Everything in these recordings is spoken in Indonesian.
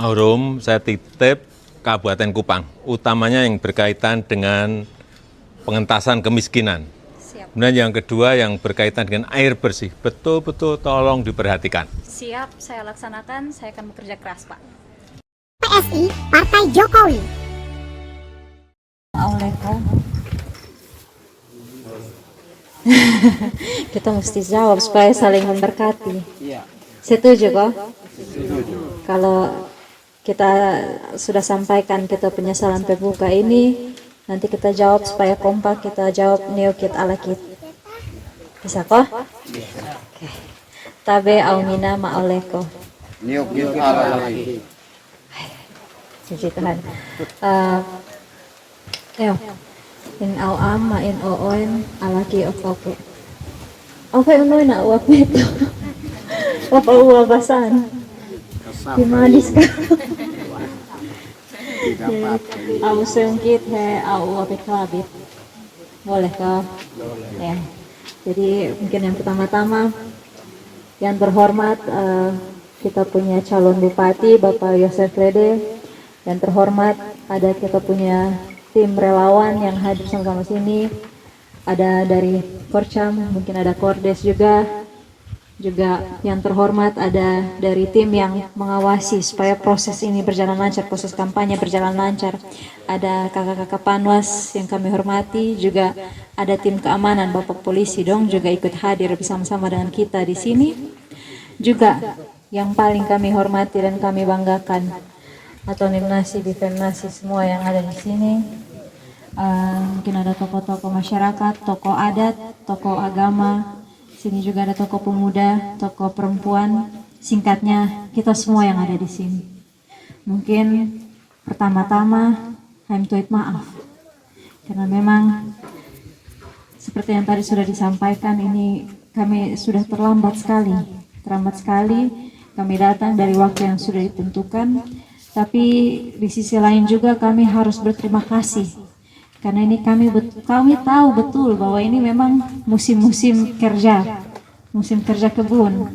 Aurum, saya titip Kabupaten Kupang, utamanya yang berkaitan dengan pengentasan kemiskinan. Siap. Kemudian yang kedua yang berkaitan dengan air bersih, betul-betul tolong diperhatikan. Siap, saya laksanakan, saya akan bekerja keras, Pak. PSI Partai Jokowi. Assalamualaikum. Kita mesti jawab supaya saling memberkati. Setuju kok? Kalau kita sudah sampaikan kita penyesalan pembuka ini, nanti kita jawab supaya kompak, kita jawab neokit ala kit. Bisa kok? Oke. Tabe aumina ma'oleko. Neokit ala lagi. Puji Tuhan. In au am ma in oon alaki oke. Oke unoy na uwap nito. Apa uwabasan? Himadis ka. Au sengkit he au uwapit kabit. Boleh kah? Ya. Jadi mungkin yang pertama-tama yang terhormat kita punya calon bupati Bapak Yosef Lede. Yang terhormat ada kita punya tim relawan yang hadir sama-sama sini, ada dari Korcam, mungkin ada Kordes juga yang terhormat ada dari tim yang mengawasi supaya proses ini berjalan lancar, proses kampanye berjalan lancar, ada kakak-kakak Panwas yang kami hormati, juga ada tim keamanan Bapak Polisi dong juga ikut hadir bersama-sama dengan kita di sini, juga yang paling kami hormati dan kami banggakan atau Nimnasi, Bifemnasi semua yang ada di sini. Mungkin ada tokoh-tokoh masyarakat, tokoh adat, tokoh agama. Sini juga ada tokoh pemuda, tokoh perempuan. Singkatnya kita semua yang ada di sini. Mungkin pertama-tama tuit maaf karena memang seperti yang tadi sudah disampaikan, ini kami sudah terlambat sekali kami datang dari waktu yang sudah ditentukan. Tapi di sisi lain juga kami harus berterima kasih karena ini kami tahu betul bahwa ini memang musim kerja kebun.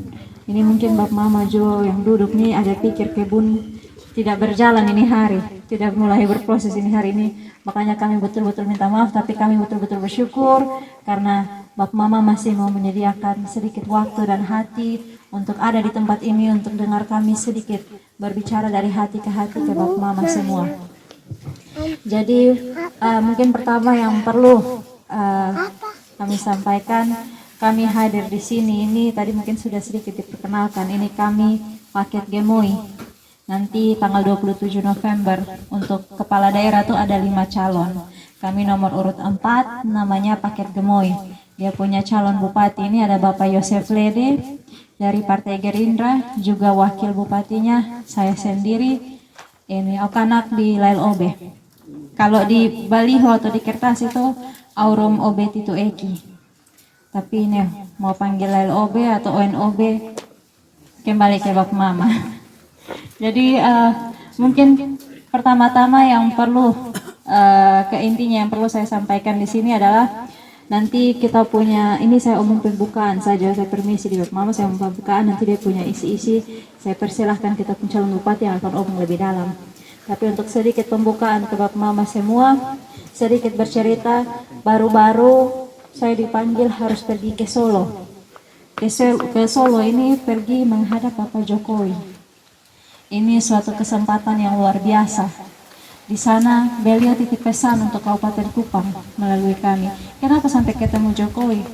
Ini mungkin Bapak Mama Jo yang duduk nih ada pikir kebun tidak berjalan ini hari, tidak mulai berproses ini hari ini. Makanya kami betul-betul minta maaf, tapi kami betul-betul bersyukur karena Bapak Mama masih mau menyediakan sedikit waktu dan hati untuk ada di tempat ini, untuk dengar kami sedikit berbicara dari hati ke Bapak Mama semua. Jadi mungkin pertama yang perlu kami sampaikan, kami hadir di sini ini tadi mungkin sudah sedikit diperkenalkan. Ini kami paket Gemoy. Nanti tanggal 27 November untuk kepala daerah tuh ada 5 calon. Kami nomor urut 4 namanya paket Gemoy. Dia punya calon bupati ini ada Bapak Yosef Lede dari Partai Gerindra, juga wakil bupatinya saya sendiri. Ini Okanak di Lail Obe. Kalau di baliho atau di kertas itu Aurum Obe Titu Eki. Tapi ini mau panggil Lail Obe atau ONOB kembali ke Bapak Mama. Jadi mungkin pertama-tama yang perlu keintinya yang perlu saya sampaikan di sini adalah nanti kita punya, ini saya umum pembukaan saja, saya permisi di Bapak Mama, saya umum pembukaan, nanti dia punya isi-isi, saya persilahkan kita pun calon bupati yang akan omong lebih dalam. Tapi untuk sedikit pembukaan ke Bapak Mama semua, sedikit bercerita, baru-baru saya dipanggil harus pergi ke Solo. Ke Solo ini pergi menghadap Bapak Jokowi. Ini suatu kesempatan yang luar biasa. Di sana beliau titip pesan untuk Kabupaten Kupang melalui kami. Kenapa sampai ketemu Jokowi?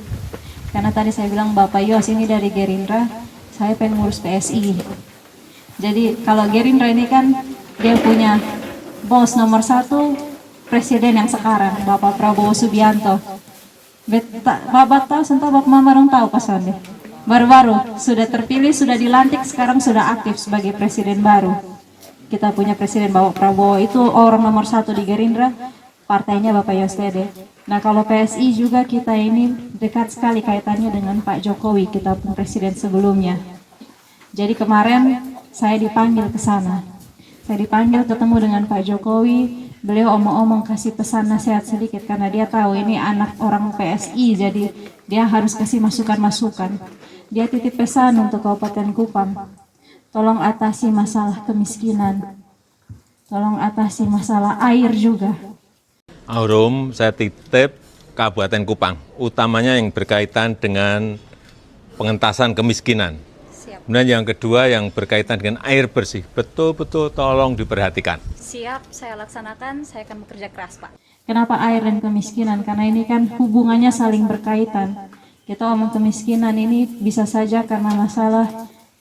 Karena tadi saya bilang Bapak Yos ini dari Gerindra, saya pengen ngurus PSI. Jadi kalau Gerindra ini kan dia punya bos nomor 1 presiden yang sekarang Bapak Prabowo Subianto. Bapak tahu, sentuh Bapak Mama orang tahu pasan deh. Baru-baru sudah terpilih, sudah dilantik, sekarang sudah aktif sebagai presiden baru. Kita punya presiden Bapak Prabowo, itu orang nomor 1 di Gerindra, partainya Bapak Yosede. Nah kalau PSI juga kita ini dekat sekali kaitannya dengan Pak Jokowi, kita pun presiden sebelumnya. Jadi kemarin saya dipanggil ke sana. Saya dipanggil ketemu dengan Pak Jokowi, beliau omong-omong kasih pesan nasihat sedikit karena dia tahu ini anak orang PSI, jadi dia harus kasih masukan-masukan. Dia titip pesan untuk Kabupaten Kupang. tolong atasi masalah kemiskinan, tolong atasi masalah air juga. Aurum, saya titip Kabupaten Kupang, utamanya yang berkaitan dengan pengentasan kemiskinan. Kemudian yang kedua yang berkaitan dengan air bersih, betul-betul tolong diperhatikan. Siap, saya laksanakan, saya akan bekerja keras, Pak. Kenapa air dan kemiskinan? Karena ini kan hubungannya saling berkaitan. Kita omong kemiskinan ini bisa saja karena masalah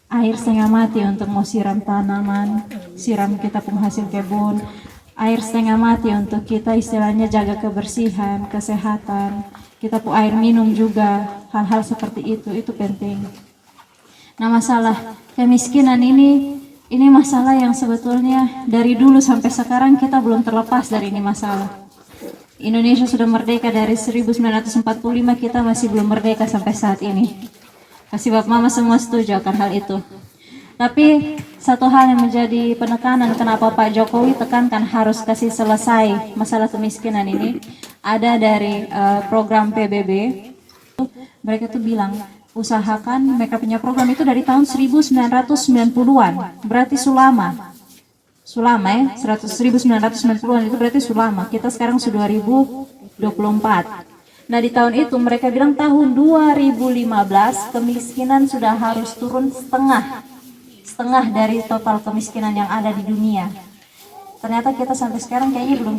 air setengah mati untuk mau siram tanaman, siram kita penghasil kebun, air setengah mati untuk kita istilahnya jaga kebersihan, kesehatan, kita pun air minum juga, hal-hal seperti itu penting. Nah, masalah kemiskinan ini masalah yang sebetulnya dari dulu sampai sekarang kita belum terlepas dari ini masalah. Indonesia sudah merdeka dari 1945, kita masih belum merdeka sampai saat ini. Pasti Bapak Mama semua setuju akan hal itu. Tapi satu hal yang menjadi penekanan kenapa Pak Jokowi tekankan harus kasih selesai masalah kemiskinan ini, ada dari program PBB. Mereka tuh bilang, usahakan mereka punya program itu dari tahun 1990-an, berarti sulama ya, 1990-an itu berarti sulama. Kita sekarang sudah 2024. Nah, di tahun itu mereka bilang tahun 2015 kemiskinan sudah harus turun setengah dari total kemiskinan yang ada di dunia. Ternyata kita sampai sekarang kayaknya belum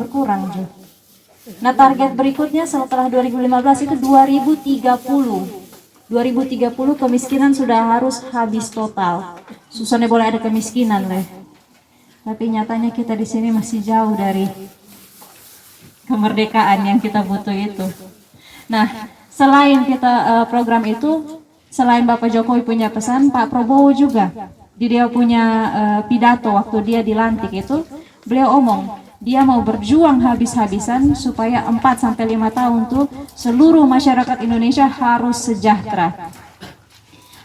berkurang juga. Nah, target berikutnya setelah 2015 itu 2030 kemiskinan sudah harus habis total. Susahnya boleh ada kemiskinan leh. Tapi nyatanya kita di sini masih jauh dari kemerdekaan yang kita butuh itu. Nah, selain kita program itu, selain Bapak Jokowi punya pesan, Pak Prabowo juga di dia punya pidato waktu dia dilantik itu, beliau omong dia mau berjuang habis-habisan supaya 4-5 tahun tuh seluruh masyarakat Indonesia harus sejahtera.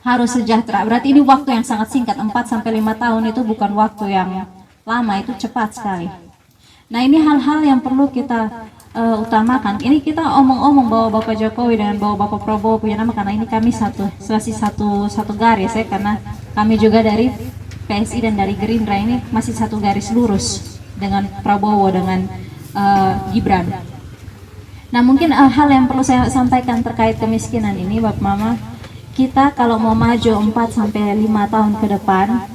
Harus sejahtera. Berarti ini waktu yang sangat singkat, 4-5 tahun itu bukan waktu yang lama, itu cepat sekali. Nah, ini hal-hal yang perlu kita utamakan. Ini kita omong-omong bahwa Bapak Jokowi dan bahwa Bapak Prabowo punya nama karena ini kami satu garis ya, karena kami juga dari PSI dan dari Gerindra ini masih satu garis lurus dengan Prabowo dengan Gibran. Nah, mungkin hal yang perlu saya sampaikan terkait kemiskinan ini Bapak Mama, kita kalau mau maju 4-5 tahun ke depan,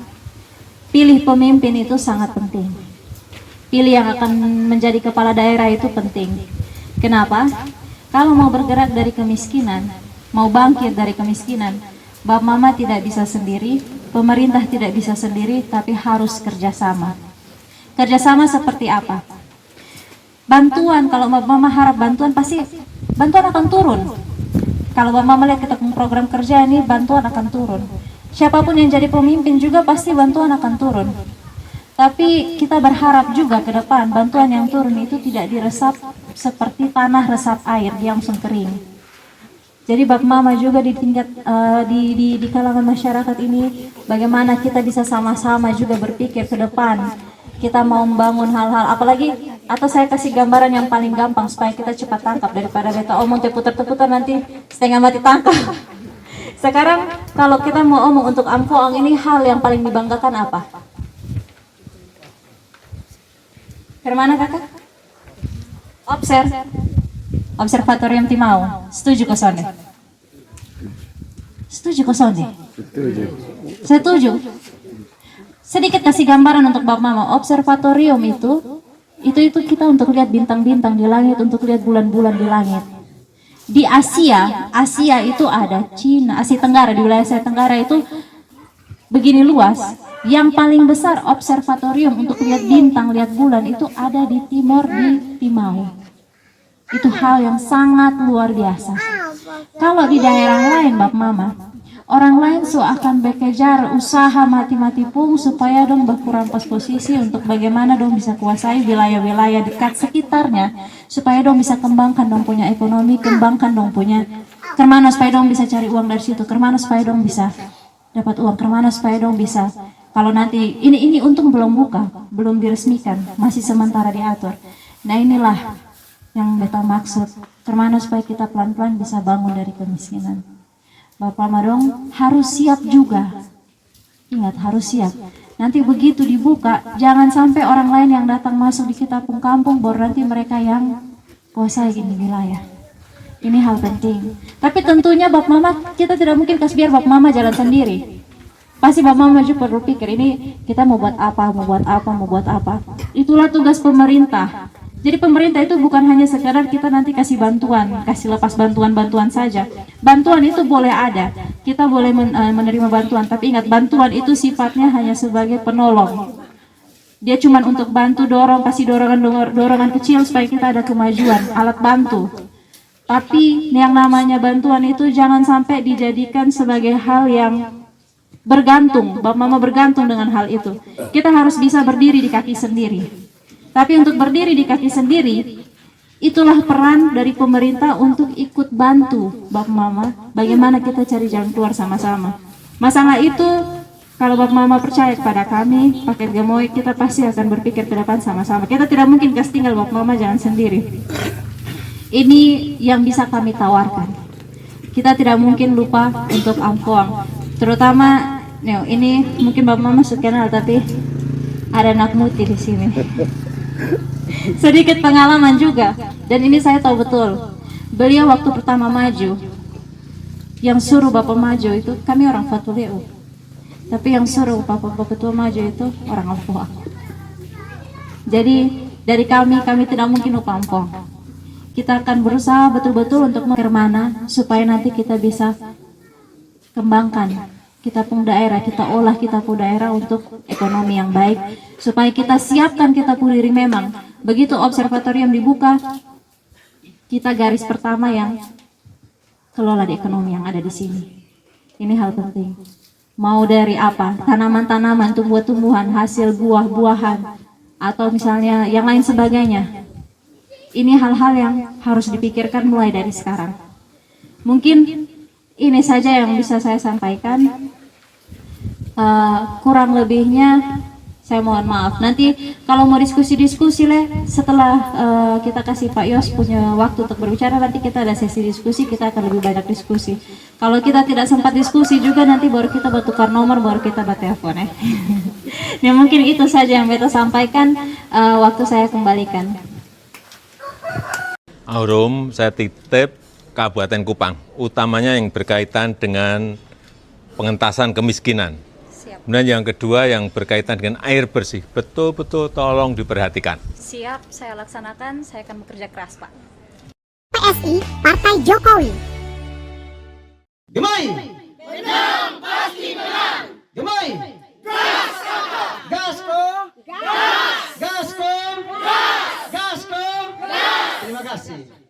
pilih pemimpin itu sangat penting. Pilih yang akan menjadi kepala daerah itu penting. Kenapa? Kalau mau bergerak dari kemiskinan, mau bangkit dari kemiskinan, Bapak Mama tidak bisa sendiri, pemerintah tidak bisa sendiri, tapi harus kerjasama. Kerjasama seperti apa? Bantuan, kalau Bapak Mama harap bantuan, pasti bantuan akan turun. Kalau Bapak Mama lihat kita program kerja ini, bantuan akan turun. Siapapun yang jadi pemimpin juga pasti bantuan akan turun. Tapi kita berharap juga ke depan bantuan yang turun itu tidak diresap seperti tanah resap air, dia langsung kering. Jadi Bapak Mama juga di tingkat di kalangan masyarakat ini, bagaimana kita bisa sama-sama juga berpikir ke depan. Kita mau membangun hal-hal, apalagi atau saya kasih gambaran yang paling gampang supaya kita cepat tangkap daripada kita omong terputar-terputar nanti setengah mati tangkap. Sekarang kalau kita mau omong untuk Amfoang ini, hal yang paling dibanggakan apa? Kemana kakak? Observatorium Timau. Setuju kosone? Setuju kosone? Setuju. Sedikit kasih gambaran untuk Bapak Mama. Observatorium itu kita untuk lihat bintang-bintang di langit, untuk lihat bulan-bulan di langit. Di Asia itu ada Cina, Asia Tenggara, di wilayah Asia Tenggara itu begini luas. Yang paling besar observatorium untuk lihat bintang, lihat bulan itu ada di Timor, di Timau. Itu hal yang sangat luar biasa. Kalau di daerah lain Bapak Mama, orang lain akan bekejar usaha mati-mati pun supaya dong berkurang pas posisi untuk bagaimana dong bisa kuasai wilayah-wilayah dekat sekitarnya supaya dong bisa kembangkan dong punya ekonomi, kembangkan dong punya kemana supaya dong bisa cari uang dari situ, kemana supaya dong bisa dapat uang, kemana supaya dong bisa kalau nanti ini untung belum buka, belum diresmikan, masih sementara diatur. Nah, inilah yang beta maksud, kemana supaya kita pelan-pelan bisa bangun dari kemiskinan. Bapak Madong harus siap juga Ingat, harus siap. Nanti begitu dibuka, jangan sampai orang lain yang datang masuk di kita kampung, baru nanti mereka yang kuasai ini wilayah. Ini hal penting. Tapi tentunya Bapak Mama, kita tidak mungkin kasih biar Bapak Mama jalan sendiri. Pasti Bapak Mama juga perlu pikir, ini kita mau buat apa, mau buat apa, mau buat apa. Itulah tugas pemerintah. Jadi pemerintah itu bukan hanya sekadar kita nanti kasih bantuan, kasih lepas bantuan-bantuan saja. Bantuan itu boleh ada, kita boleh menerima bantuan, tapi ingat bantuan itu sifatnya hanya sebagai penolong. Dia cuma untuk bantu dorong, kasih dorongan kecil supaya kita ada kemajuan, alat bantu. Tapi yang namanya bantuan itu jangan sampai dijadikan sebagai hal yang bergantung, Bapak Mama bergantung dengan hal itu. Kita harus bisa berdiri di kaki sendiri. Tapi untuk berdiri di kaki sendiri, itulah peran dari pemerintah untuk ikut bantu Bapak Mama bagaimana kita cari jalan keluar sama-sama. Masalah itu, kalau Bapak Mama percaya kepada kami, paket Gemoy, kita pasti akan berpikir ke depan sama-sama. Kita tidak mungkin kasih tinggal Bapak Mama jalan sendiri. Ini yang bisa kami tawarkan. Kita tidak mungkin lupa untuk Ampoang. Terutama, ini mungkin Bapak Mama sudah kenal, tapi ada anak muti di sini. Sedikit pengalaman juga, dan ini saya tahu betul. Beliau waktu pertama maju, yang suruh Bapak maju itu kami orang Fatuleu, tapi yang suruh Bapak Ketua maju itu orang Ampoang. Jadi dari kami tidak mungkin lupa Ampoang. Kita akan berusaha betul-betul untuk bagaimana supaya nanti kita bisa kembangkan kita pun daerah, kita olah kita pun daerah untuk ekonomi yang baik, supaya kita siapkan kita pun diri. Memang begitu observatorium dibuka, kita garis pertama yang kelola di ekonomi yang ada di sini. Ini hal penting. Mau dari apa, tanaman-tanaman, tumbuh-tumbuhan, hasil buah-buahan, atau misalnya yang lain sebagainya. Ini hal-hal yang harus dipikirkan mulai dari sekarang. Mungkin ini saja yang bisa saya sampaikan. Kurang lebihnya saya mohon maaf. Nanti kalau mau diskusi-diskusi setelah kita kasih Pak Yos punya waktu untuk berbicara, nanti kita ada sesi diskusi, kita akan lebih banyak diskusi. Kalau kita tidak sempat diskusi juga, nanti baru kita bertukar nomor, baru kita bertelepon ya. Ya mungkin itu saja yang beta sampaikan. Waktu saya kembalikan. Aurum, saya titip Kabupaten Kupang, utamanya yang berkaitan dengan pengentasan kemiskinan. Siap. Kemudian yang kedua yang berkaitan dengan air bersih, betul-betul tolong diperhatikan. Siap, saya laksanakan, saya akan bekerja keras, Pak. PSI Partai Jokowi. Gemoy! Menang pasti menang! Gemoy! Gas! Gasko! Gas! Gasko! Gas! Gasko! Gas! Terima kasih.